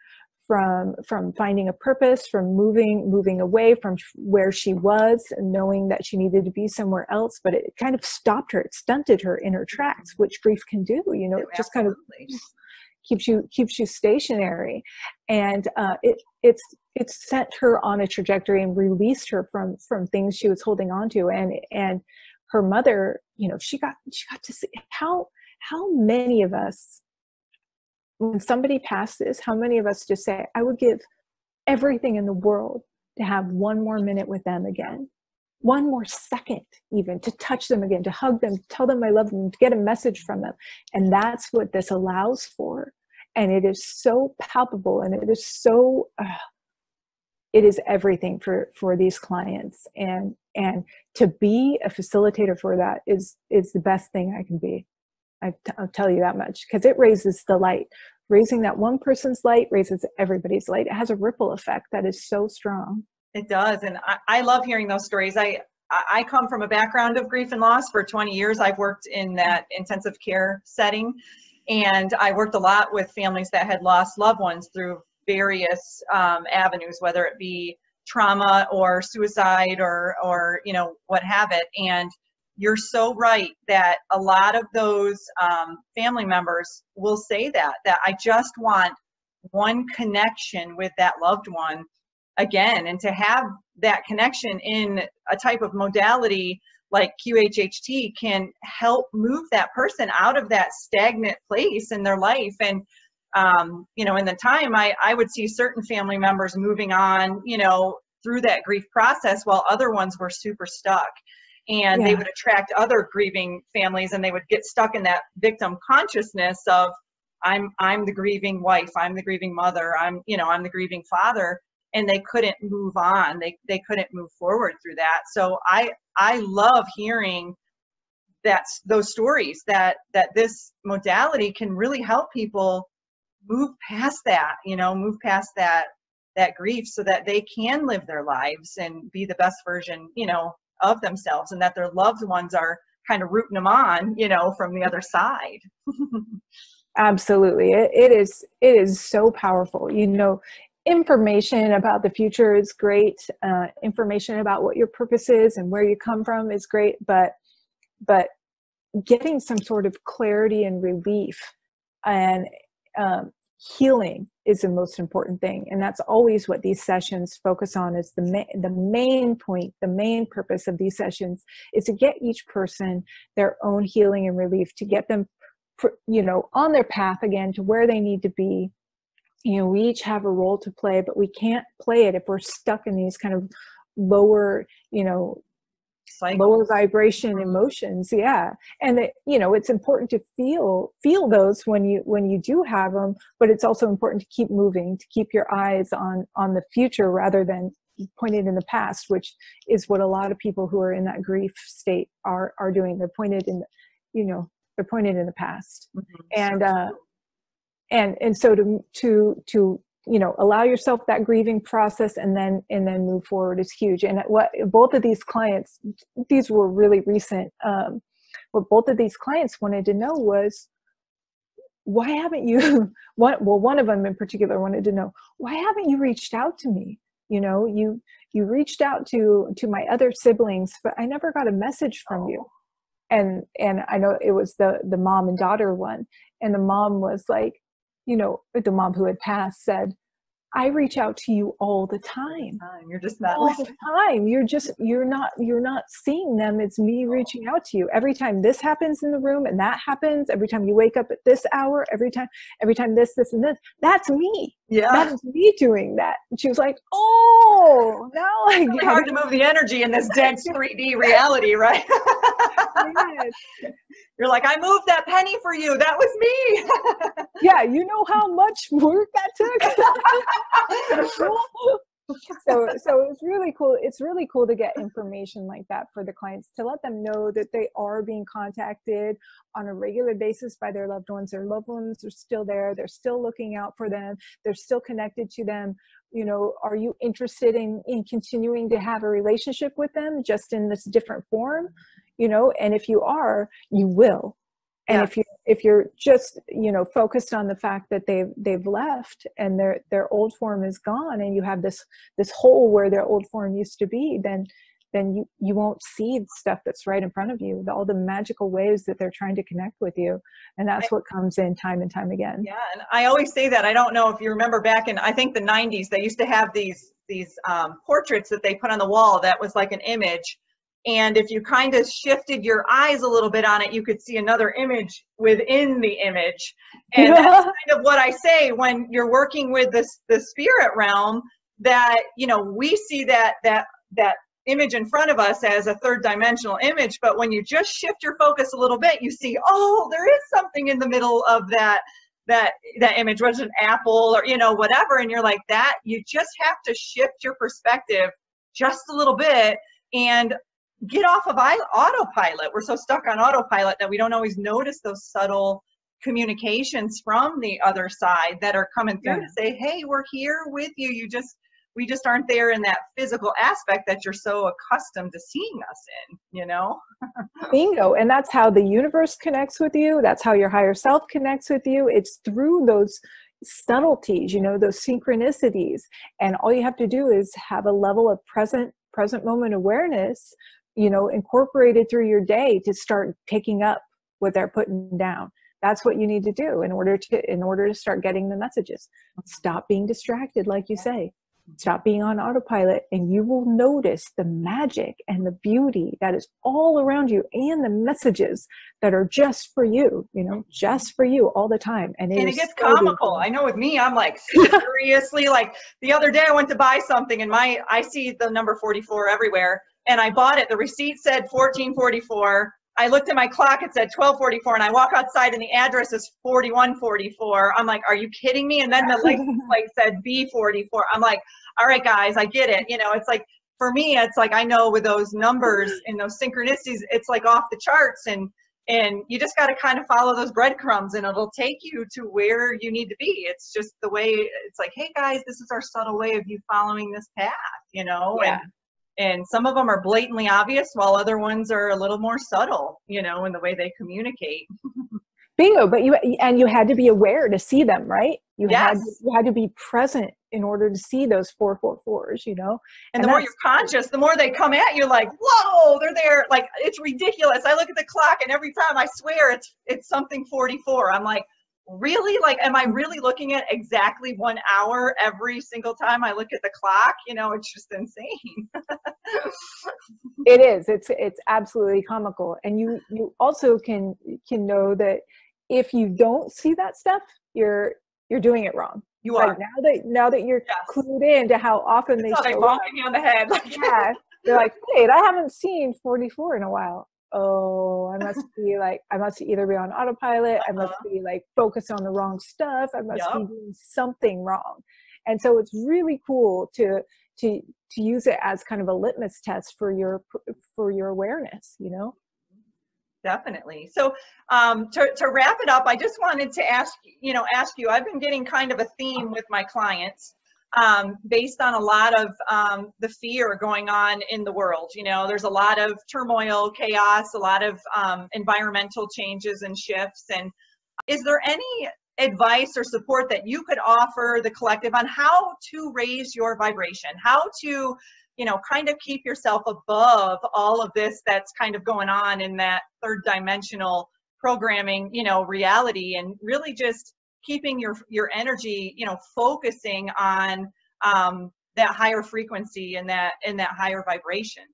from finding a purpose, from moving away from where she was and knowing that she needed to be somewhere else. But it kind of stopped her. It stunted her in her tracks, which grief can do. You know, it just kind of keeps you stationary. And it sent her on a trajectory and released her from things she was holding on to. And her mother, you know, she got to see how many of us, when somebody passes, how many of us just say, I would give everything in the world to have one more minute with them again, one more second, even to touch them again, to hug them, tell them I love them, to get a message from them. And that's what this allows for. And it is so palpable, and it is so, it is everything for these clients. And to be a facilitator for that is the best thing I can be. I'll tell you that much, because it raises the light. Raising that one person's light raises everybody's light. It has a ripple effect that is so strong. It does. And I love hearing those stories. I come from a background of grief and loss. For 20 years, I've worked in that intensive care setting. And I worked a lot with families that had lost loved ones through various avenues, whether it be trauma or suicide or you know, what have it. And you're so right that a lot of those family members will say that I just want one connection with that loved one again, and to have that connection in a type of modality like QHHT can help move that person out of that stagnant place in their life. And you know, in the time, I would see certain family members moving on, you know, through that grief process, while other ones were super stuck. And they would attract other grieving families, and they would get stuck in that victim consciousness of I'm the grieving wife, I'm the grieving mother, I'm the grieving father, and they couldn't move on. They couldn't move forward through that. So I love hearing those stories that this modality can really help people move past that, you know, move past that grief, so that they can live their lives and be the best version, you know, of themselves, and that their loved ones are kind of rooting them on, you know, from the other side. Absolutely. It is so powerful. You know, information about the future is great. Information about what your purpose is and where you come from is great, but getting some sort of clarity and relief and healing is the most important thing. And that's always what these sessions focus on, is the main point, the main purpose of these sessions is to get each person their own healing and relief, to get them, you know, on their path again to where they need to be. You know, we each have a role to play, but we can't play it if we're stuck in these kind of lower, you know, lower vibration emotions. Yeah. And that, you know, it's important to feel those when you do have them, but it's also important to keep moving, to keep your eyes on the future rather than pointed in the past, which is what a lot of people who are in that grief state are doing. They're pointed in, you know, they're pointed in the past. Mm-hmm. And so to you know, allow yourself that grieving process and then move forward is huge. And what both of these clients, these were really recent, what both of these clients wanted to know was, why haven't you, one of them in particular wanted to know, why haven't you reached out to me? You know, you reached out to my other siblings, but I never got a message from you. And I know it was the mom and daughter one. And the mom was like, you know, the mom who had passed said, I reach out to you all the time. You're just not all the time. You're not seeing them. It's me reaching out to you. Every time this happens in the room and that happens, every time you wake up at this hour, every time this and this, that's me. Yeah. That is me doing that. And she was like, oh, now I get it. Hard to move the energy in this dense 3D reality, right? Yes. You're like, I moved that penny for you. That was me. Yeah, you know how much work that took? So it's really cool. It's really cool to get information like that for the clients, to let them know that they are being contacted on a regular basis by their loved ones. Their loved ones are still there. They're still looking out for them. They're still connected to them. You know, are you interested in continuing to have a relationship with them, just in this different form? You know, and if you are, you will. And if you're just, you know, focused on the fact that they've left and their old form is gone, and you have this hole where their old form used to be, then you won't see the stuff that's right in front of you, all the magical ways that they're trying to connect with you. And that's what comes in time and time again. Yeah, and I always say that. I don't know if you remember back in, I think the 90s, they used to have these portraits that they put on the wall that was like an image. And if you kind of shifted your eyes a little bit on it, you could see another image within the image. And that's kind of what I say when you're working with the spirit realm, that, you know, we see that image in front of us as a third dimensional image. But when you just shift your focus a little bit, you see, oh, there is something in the middle of that image, whether it's an apple or, you know, whatever. And you're like, that, you just have to shift your perspective just a little bit and get off of autopilot. We're so stuck on autopilot that we don't always notice those subtle communications from the other side that are coming through to say, hey, we're here with you. We just aren't there in that physical aspect that you're so accustomed to seeing us in, you know? Bingo. And that's how the universe connects with you. That's how your higher self connects with you. It's through those subtleties, you know, those synchronicities. And all you have to do is have a level of present moment awareness, you know, incorporated through your day to start picking up what they're putting down. That's what you need to do in order to start getting the messages. Stop being distracted, like you say. Stop being on autopilot, and you will notice the magic and the beauty that is all around you, and the messages that are just for you, you know, just for you all the time. And it gets so comical. Beautiful. I know with me, I'm like, seriously, like the other day I went to buy something and I see the number 44 everywhere, and I bought it. The receipt said 1444. I looked at my clock, it said 1244, and I walk outside and the address is 4144. I'm like, are you kidding me? And then the license plate said B44. I'm like, all right, guys, I get it. You know, it's like, for me, it's like, I know with those numbers and those synchronicities, it's like off the charts, and you just got to kind of follow those breadcrumbs and it'll take you to where you need to be. It's just the way, it's like, hey guys, this is our subtle way of you following this path, you know? Yeah. And some of them are blatantly obvious, while other ones are a little more subtle, you know, in the way they communicate. Bingo. But you had to be aware to see them, right? You had to be present in order to see those 444s, you know? And the more you're conscious, the more they come at you, like, whoa, they're there. Like, it's ridiculous. I look at the clock and every time, I swear it's something 44. I'm like, really? Like, am I really looking at exactly 1 hour every single time I look at the clock? You know, it's just insane. It is. It's absolutely comical. And you also can know that if you don't see that stuff, you're doing it wrong. You are. Now that you're clued in to how often they show up. You on the head. Yeah. They're like, wait, I haven't seen 44 in a while. Oh, I must either be on autopilot. I must be like focused on the wrong stuff. I must be doing something wrong. And so it's really cool to use it as kind of a litmus test for your awareness, you know? Definitely. So to wrap it up, I just wanted to ask you, I've been getting kind of a theme with my clients based on a lot of the fear going on in the world. You know, there's a lot of turmoil, chaos, a lot of environmental changes and shifts. And is there any advice or support that you could offer the collective on how to raise your vibration, how to, you know, kind of keep yourself above all of this that's kind of going on in that third dimensional programming, you know, reality, and really just keeping your energy, you know, focusing on that higher frequency and that higher vibration?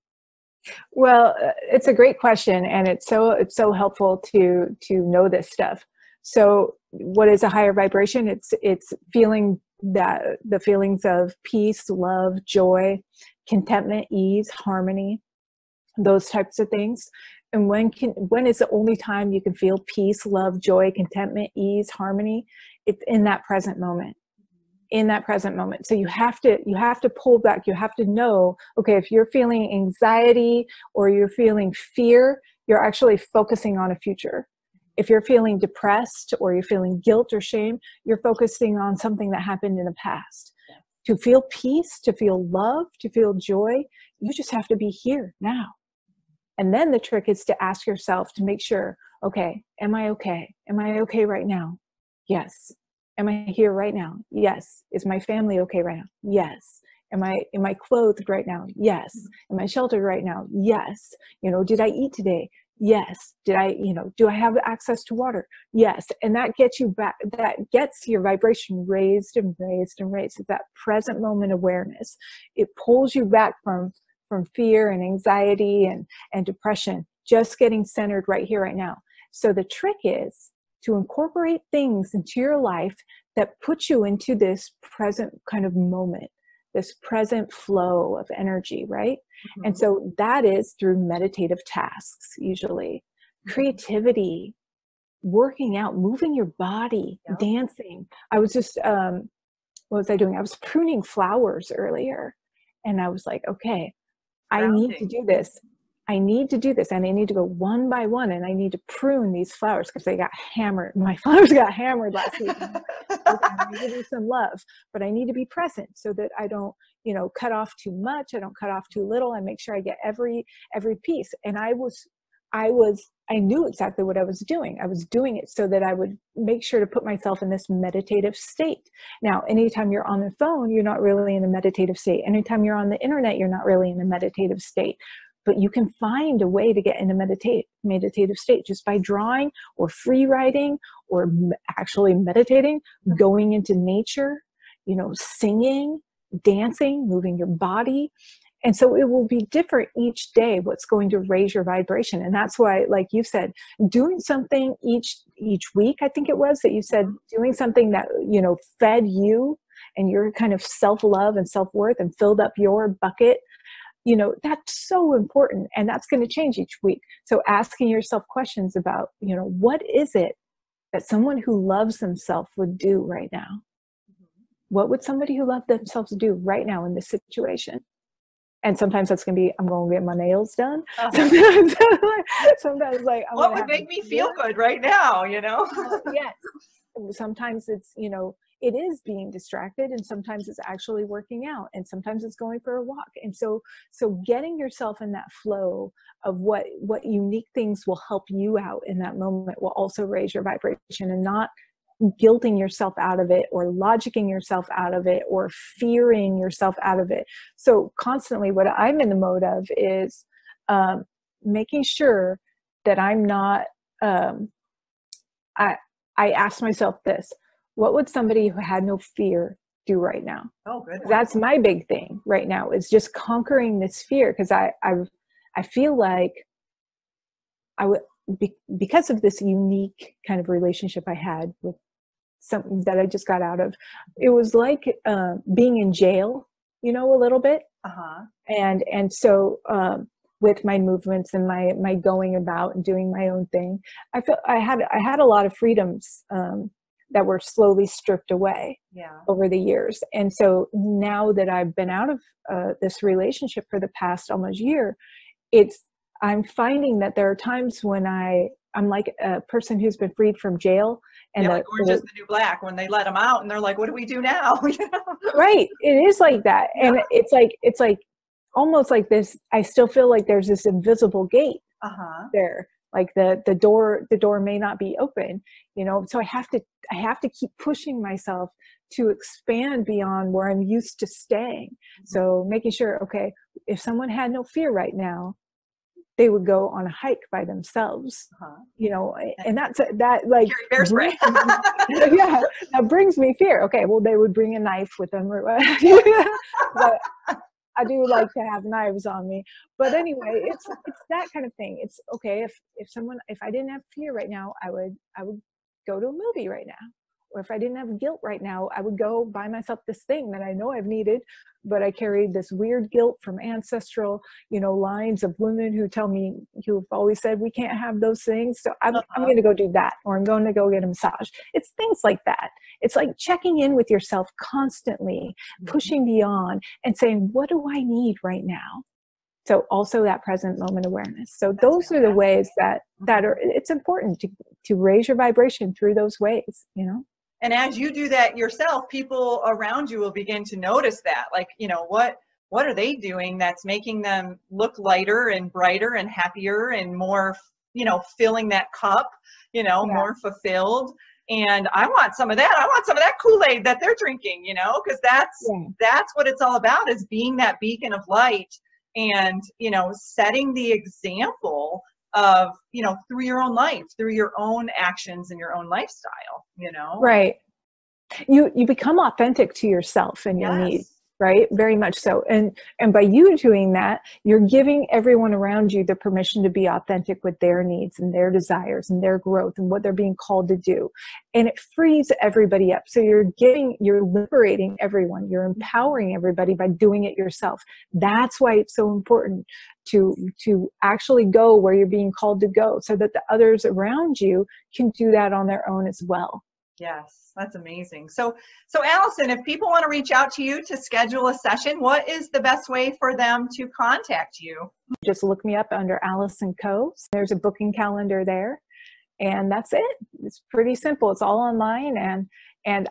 Well, it's a great question, and it's so helpful to know this stuff. So what is a higher vibration? It's feeling the feelings of peace, love, joy, contentment, ease, harmony, those types of things. And when is the only time you can feel peace, love, joy, contentment, ease, harmony? It's in that present moment. in that present moment. So you have to pull back. You have to know, okay, if you're feeling anxiety or you're feeling fear, you're actually focusing on a future. If you're feeling depressed or you're feeling guilt or shame, you're focusing on something that happened in the past. To feel peace, to feel love, to feel joy, you just have to be here now. And then the trick is to ask yourself to make sure, okay, am I okay? Am I okay right now? Yes. Am I here right now? Yes. Is my family okay right now? Yes. Am I clothed right now? Yes. Am I sheltered right now? Yes. Did I eat today? Yes. Do I have access to water? Yes. And that gets you back, that gets your vibration raised and raised and raised. It's that present moment awareness. It pulls you back from fear and anxiety and depression, just getting centered right here, right now. So the trick is to incorporate things into your life that put you into this present kind of moment, this present flow of energy, right? Mm-hmm. And so that is through meditative tasks, usually. Creativity, working out, moving your body, dancing. I was just, what was I doing? I was pruning flowers earlier. And I was like, okay, I need to do this. I need to do this. And I need to go one by one. And I need to prune these flowers because they got hammered. My flowers got hammered last week. I need to do some love. But I need to be present so that I don't, cut off too much. I don't cut off too little. I make sure I get every piece. And I knew exactly what I was doing. I was doing it so that I would make sure to put myself in this meditative state. Now, anytime you're on the phone, you're not really in a meditative state. Anytime you're on the internet, you're not really in a meditative state. But you can find a way to get in a meditative state just by drawing or free writing or actually meditating, going into nature, singing, dancing, moving your body. And so it will be different each day, what's going to raise your vibration. And that's why, like you said, doing something each week, I think it was that you said, doing something that, fed you and your kind of self-love and self-worth and filled up your bucket, that's so important. And that's going to change each week. So asking yourself questions about, what is it that someone who loves themselves would do right now? What would somebody who loved themselves do right now in this situation? And sometimes that's going to be, I'm going to get my nails done. Sometimes like, what would make me feel good right now, Yes. Sometimes it's, it is being distracted, and sometimes it's actually working out, and sometimes it's going for a walk. And so getting yourself in that flow of what unique things will help you out in that moment will also raise your vibration, and not guilting yourself out of it or logicking yourself out of it or fearing yourself out of it. So constantly what I'm in the mode of is making sure that I'm not, I ask myself this: what would somebody who had no fear do right now? Oh, good. That's my big thing right now, is just conquering this fear. Because I feel like I would, because of this unique kind of relationship I had with something that I just got out of, it was like being in jail, a little bit. And so with my movements and my going about and doing my own thing, I felt I had a lot of freedoms that were slowly stripped away over the years. And so now that I've been out of this relationship for the past almost year, I'm finding that there are times when I'm like a person who's been freed from jail. And like Orange is the New Black, when they let them out and they're like, what do we do now? Right. It is like that. Yeah. And it's like almost like this, I still feel like there's this invisible gate there. Like the door may not be open, so I have to keep pushing myself to expand beyond where I'm used to staying. So making sure, okay, if someone had no fear right now, they would go on a hike by themselves, and that like bear spray. Yeah, that brings me fear. Okay, well, they would bring a knife with them, or but I do like to have knives on me. But anyway, it's that kind of thing. It's okay if I didn't have fear right now, I would go to a movie right now, or if I didn't have guilt right now, I would go buy myself this thing that I know I've needed, but I carried this weird guilt from ancestral, lines of women who've always said we can't have those things. So I'm going to go do that, or I'm going to go get a massage. It's things like that. It's like checking in with yourself constantly, pushing beyond and saying, what do I need right now? So also that present moment awareness. So those are the ways that are, it's important to raise your vibration through those ways, And as you do that yourself, people around you will begin to notice that, like, what are they doing that's making them look lighter and brighter and happier and more, filling that cup, more fulfilled. And I want some of that. I want some of that Kool-Aid that they're drinking, because that's what it's all about, is being that beacon of light. And, setting the example of, through your own life, through your own actions and your own lifestyle, Right. You become authentic to yourself and your needs, right? Very much so. And by you doing that, you're giving everyone around you the permission to be authentic with their needs and their desires and their growth and what they're being called to do. And it frees everybody up. So you're liberating everyone. You're empowering everybody by doing it yourself. That's why it's so important to actually go where you're being called to go, so that the others around you can do that on their own as well. Yes, that's amazing. So Allison, if people want to reach out to you to schedule a session, what is the best way for them to contact you? Just look me up under Allison Coe. There's a booking calendar there, and that's it. It's pretty simple. It's all online. And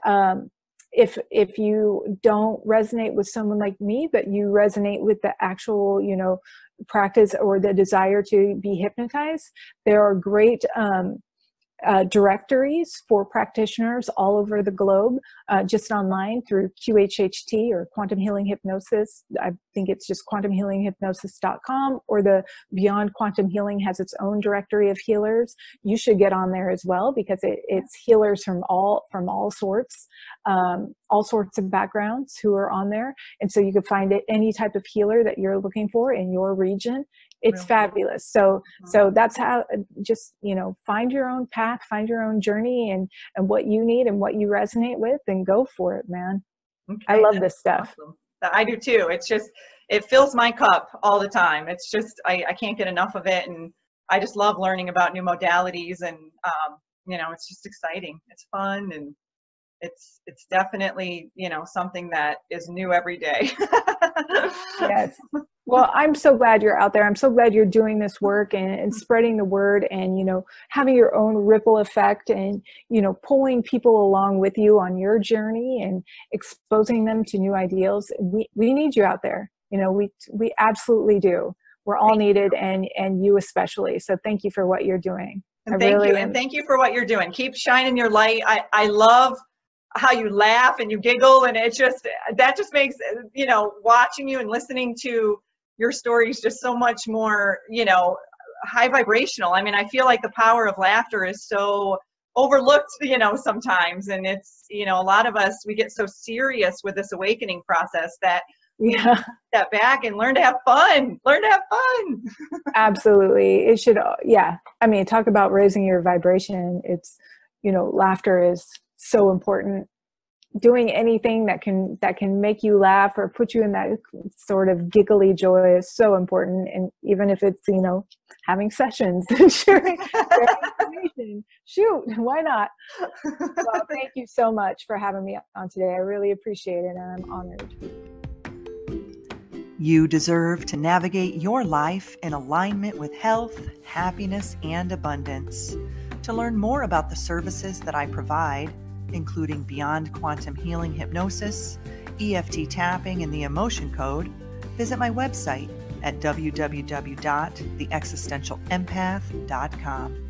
if you don't resonate with someone like me, but you resonate with the actual, practice or the desire to be hypnotized, there are great directories for practitioners all over the globe, just online through QHHT or Quantum Healing Hypnosis. I think it's just quantumhealinghypnosis.com, or the Beyond Quantum Healing has its own directory of healers. You should get on there as well, because it's healers from all sorts of backgrounds who are on there. And so you can find any type of healer that you're looking for in your region. It's fabulous. So that's how, just, find your own path, find your own journey, and what you need and what you resonate with, and go for it, man. Okay, I love this stuff. Awesome. I do too. It's just, it fills my cup all the time. It's just, I can't get enough of it. And I just love learning about new modalities, and, it's just exciting. It's fun, and it's definitely, something that is new every day. Yes. Well, I'm so glad you're out there. I'm so glad you're doing this work and spreading the word, and, having your own ripple effect, and, pulling people along with you on your journey and exposing them to new ideals. We need you out there. We absolutely do. We're all needed, and you especially. So thank you for what you're doing. And thank you for what you're doing. Keep shining your light. I love how you laugh and you giggle, and that just makes, watching you and listening to your stories just so much more, high vibrational. I mean, I feel like the power of laughter is so overlooked, sometimes. And it's, a lot of us, we get so serious with this awakening process that we step back and learn to have fun. Absolutely. It should. Yeah. I mean, talk about raising your vibration. It's, laughter is so important. Doing anything that can make you laugh or put you in that sort of giggly joy is so important. And even if it's, having sessions, sharing information, shoot, why not? Well, thank you so much for having me on today. I really appreciate it, and I'm honored. You deserve to navigate your life in alignment with health, happiness, and abundance. To learn more about the services that I provide, including Beyond Quantum Healing Hypnosis, EFT tapping, and the Emotion Code, visit my website at www.theexistentialempath.com.